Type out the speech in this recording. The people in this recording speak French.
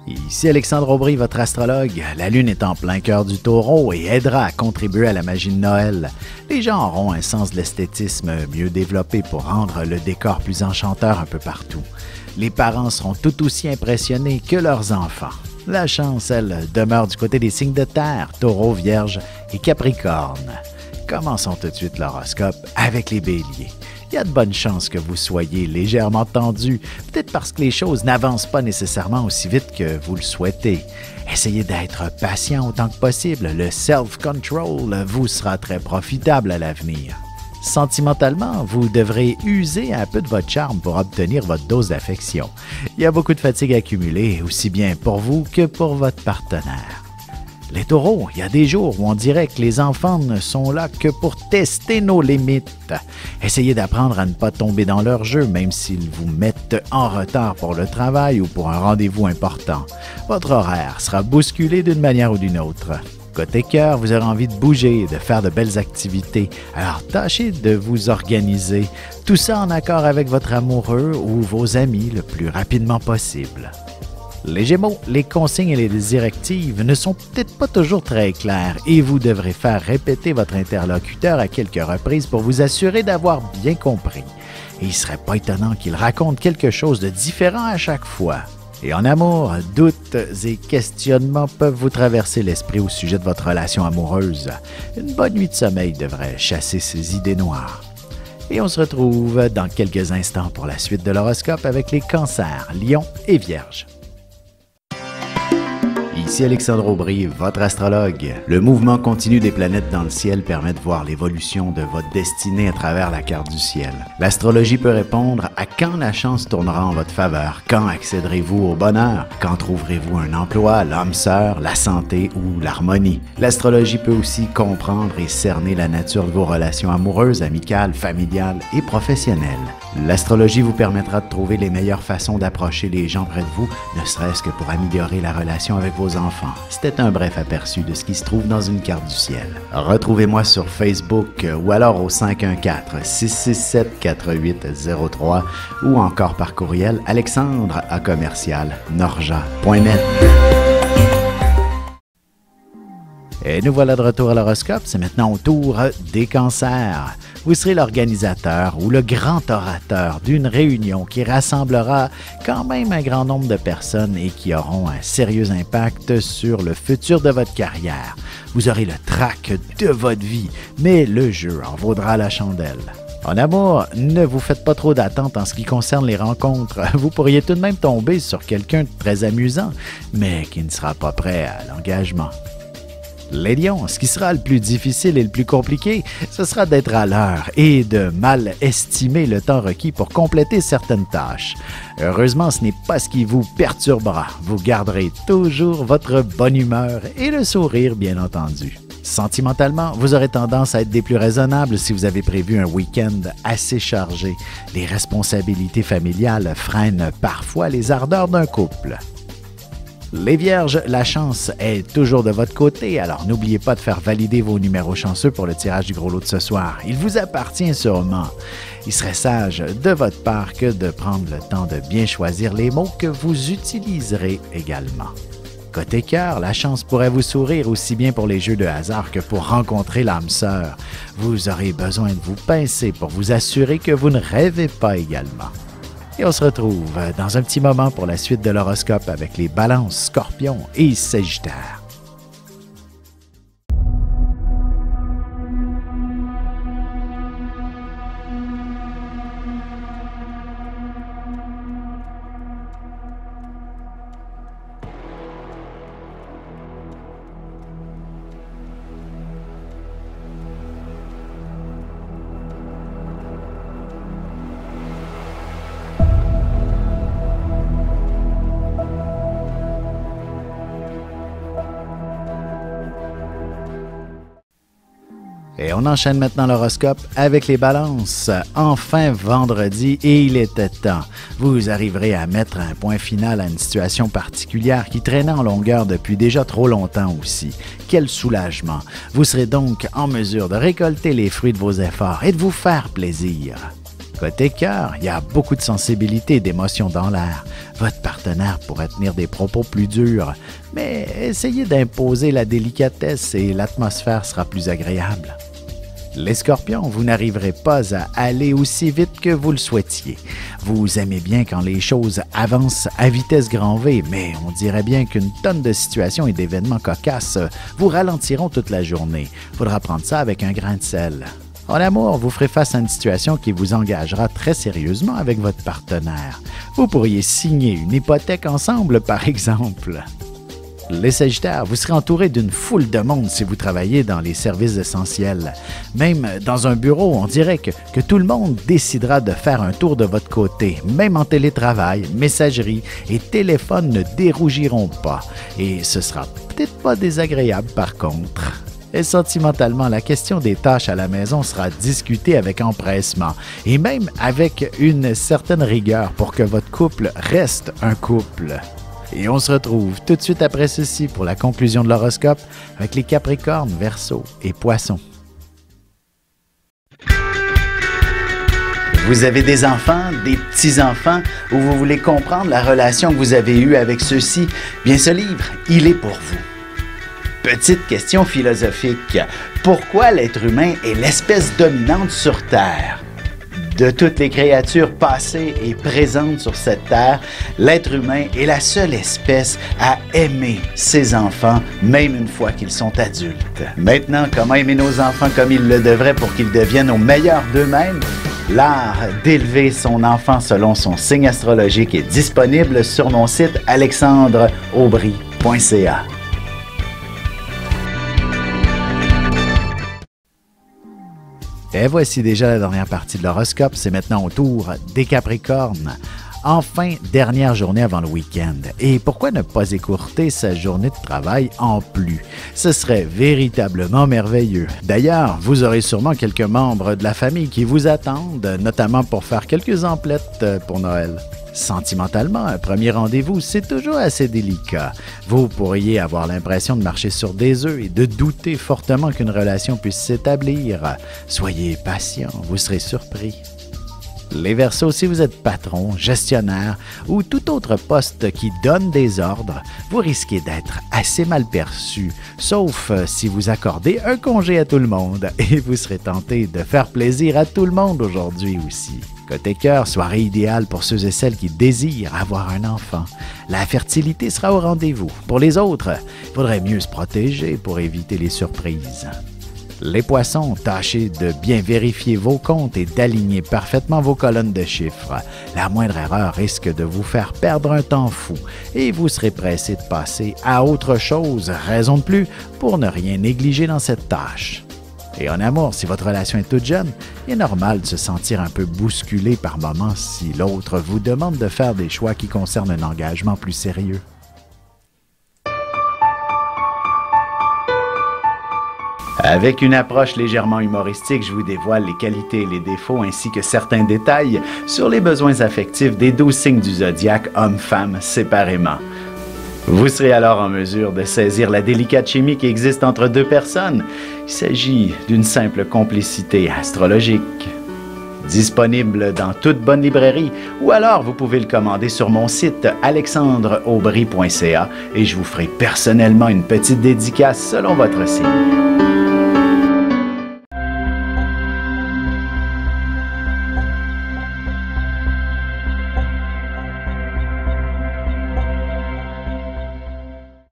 Ici Alexandre Aubry, votre astrologue. La Lune est en plein cœur du Taureau et aidera à contribuer à la magie de Noël. Les gens auront un sens de l'esthétisme mieux développé pour rendre le décor plus enchanteur un peu partout. Les parents seront tout aussi impressionnés que leurs enfants. La chance, elle, demeure du côté des signes de terre, Taureau, Vierge et Capricorne. Commençons tout de suite l'horoscope avec les Béliers. Il y a de bonnes chances que vous soyez légèrement tendu, peut-être parce que les choses n'avancent pas nécessairement aussi vite que vous le souhaitez. Essayez d'être patient autant que possible, le self-control vous sera très profitable à l'avenir. Sentimentalement, vous devrez user un peu de votre charme pour obtenir votre dose d'affection. Il y a beaucoup de fatigue accumulée, aussi bien pour vous que pour votre partenaire. Les taureaux, il y a des jours où on dirait que les enfants ne sont là que pour tester nos limites. Essayez d'apprendre à ne pas tomber dans leur jeu, même s'ils vous mettent en retard pour le travail ou pour un rendez-vous important. Votre horaire sera bousculé d'une manière ou d'une autre. Côté cœur, vous aurez envie de bouger, de faire de belles activités. Alors tâchez de vous organiser. Tout ça en accord avec votre amoureux ou vos amis le plus rapidement possible. Les Gémeaux, les consignes et les directives ne sont peut-être pas toujours très claires et vous devrez faire répéter votre interlocuteur à quelques reprises pour vous assurer d'avoir bien compris. Et il ne serait pas étonnant qu'il raconte quelque chose de différent à chaque fois. Et en amour, doutes et questionnements peuvent vous traverser l'esprit au sujet de votre relation amoureuse. Une bonne nuit de sommeil devrait chasser ces idées noires. Et on se retrouve dans quelques instants pour la suite de l'horoscope avec les Cancers, Lions et Vierges. Ici Alexandre Aubry, votre astrologue. Le mouvement continu des planètes dans le ciel permet de voir l'évolution de votre destinée à travers la carte du ciel. L'astrologie peut répondre à quand la chance tournera en votre faveur, quand accéderez-vous au bonheur, quand trouverez-vous un emploi, l'âme sœur, la santé ou l'harmonie. L'astrologie peut aussi comprendre et cerner la nature de vos relations amoureuses, amicales, familiales et professionnelles. L'astrologie vous permettra de trouver les meilleures façons d'approcher les gens près de vous, ne serait-ce que pour améliorer la relation avec vos enfants. C'était un bref aperçu de ce qui se trouve dans une carte du ciel. Retrouvez-moi sur Facebook ou alors au 514-667-4803 ou encore par courriel alexandre@norja.net. Et nous voilà de retour à l'horoscope, c'est maintenant au tour des Cancers. Vous serez l'organisateur ou le grand orateur d'une réunion qui rassemblera quand même un grand nombre de personnes et qui auront un sérieux impact sur le futur de votre carrière. Vous aurez le trac de votre vie, mais le jeu en vaudra la chandelle. En amour, ne vous faites pas trop d'attentes en ce qui concerne les rencontres. Vous pourriez tout de même tomber sur quelqu'un de très amusant, mais qui ne sera pas prêt à l'engagement. Les lions, ce qui sera le plus difficile et le plus compliqué, ce sera d'être à l'heure et de mal estimer le temps requis pour compléter certaines tâches. Heureusement, ce n'est pas ce qui vous perturbera. Vous garderez toujours votre bonne humeur et le sourire, bien entendu. Sentimentalement, vous aurez tendance à être des plus raisonnables si vous avez prévu un week-end assez chargé. Les responsabilités familiales freinent parfois les ardeurs d'un couple. Les Vierges, la chance est toujours de votre côté, alors n'oubliez pas de faire valider vos numéros chanceux pour le tirage du gros lot de ce soir. Il vous appartient sûrement. Il serait sage de votre part que de prendre le temps de bien choisir les mots que vous utiliserez également. Côté cœur, la chance pourrait vous sourire aussi bien pour les jeux de hasard que pour rencontrer l'âme sœur. Vous aurez besoin de vous pincer pour vous assurer que vous ne rêvez pas également. Et on se retrouve dans un petit moment pour la suite de l'horoscope avec les Balances, Scorpions et Sagittaires. Et on enchaîne maintenant l'horoscope avec les Balances. Enfin vendredi et il était temps. Vous arriverez à mettre un point final à une situation particulière qui traînait en longueur depuis déjà trop longtemps aussi. Quel soulagement! Vous serez donc en mesure de récolter les fruits de vos efforts et de vous faire plaisir. Côté cœur, il y a beaucoup de sensibilité et d'émotions dans l'air. Votre partenaire pourrait tenir des propos plus durs, mais essayez d'imposer la délicatesse et l'atmosphère sera plus agréable. Les Scorpions, vous n'arriverez pas à aller aussi vite que vous le souhaitiez. Vous aimez bien quand les choses avancent à vitesse grand V, mais on dirait bien qu'une tonne de situations et d'événements cocasses vous ralentiront toute la journée. Faudra prendre ça avec un grain de sel. En amour, vous ferez face à une situation qui vous engagera très sérieusement avec votre partenaire. Vous pourriez signer une hypothèque ensemble, par exemple. Les Sagittaires, vous serez entouré d'une foule de monde si vous travaillez dans les services essentiels. Même dans un bureau, on dirait que tout le monde décidera de faire un tour de votre côté. Même en télétravail, messagerie et téléphone ne dérougiront pas. Et ce sera peut-être pas désagréable par contre. Et sentimentalement, la question des tâches à la maison sera discutée avec empressement et même avec une certaine rigueur pour que votre couple reste un couple. Et on se retrouve tout de suite après ceci pour la conclusion de l'horoscope avec les Capricornes, Verseaux et Poissons. Vous avez des enfants, des petits-enfants, ou vous voulez comprendre la relation que vous avez eue avec ceux-ci? Bien, ce livre, il est pour vous. Petite question philosophique. Pourquoi l'être humain est l'espèce dominante sur Terre? De toutes les créatures passées et présentes sur cette terre, l'être humain est la seule espèce à aimer ses enfants, même une fois qu'ils sont adultes. Maintenant, comment aimer nos enfants comme ils le devraient pour qu'ils deviennent au meilleur d'eux-mêmes? L'art d'élever son enfant selon son signe astrologique est disponible sur mon site alexandreaubry.ca. Et voici déjà la dernière partie de l'horoscope, c'est maintenant au tour des Capricornes. Enfin, dernière journée avant le week-end. Et pourquoi ne pas écourter sa journée de travail en plus? Ce serait véritablement merveilleux. D'ailleurs, vous aurez sûrement quelques membres de la famille qui vous attendent, notamment pour faire quelques emplettes pour Noël. Sentimentalement, un premier rendez-vous, c'est toujours assez délicat. Vous pourriez avoir l'impression de marcher sur des œufs et de douter fortement qu'une relation puisse s'établir. Soyez patient, vous serez surpris. Les Verseaux, si vous êtes patron, gestionnaire ou tout autre poste qui donne des ordres, vous risquez d'être assez mal perçu, sauf si vous accordez un congé à tout le monde et vous serez tenté de faire plaisir à tout le monde aujourd'hui aussi. Côté cœur, soirée idéale pour ceux et celles qui désirent avoir un enfant. La fertilité sera au rendez-vous. Pour les autres, il faudrait mieux se protéger pour éviter les surprises. Les Poissons, tâchez de bien vérifier vos comptes et d'aligner parfaitement vos colonnes de chiffres. La moindre erreur risque de vous faire perdre un temps fou et vous serez pressé de passer à autre chose, raison de plus pour ne rien négliger dans cette tâche. Et en amour, si votre relation est toute jeune, il est normal de se sentir un peu bousculé par moments si l'autre vous demande de faire des choix qui concernent un engagement plus sérieux. Avec une approche légèrement humoristique, je vous dévoile les qualités et les défauts ainsi que certains détails sur les besoins affectifs des 12 signes du zodiaque, hommes-femmes, séparément. Vous serez alors en mesure de saisir la délicate chimie qui existe entre deux personnes. Il s'agit d'une simple complicité astrologique. Disponible dans toute bonne librairie ou alors vous pouvez le commander sur mon site alexandreaubry.ca et je vous ferai personnellement une petite dédicace selon votre signe.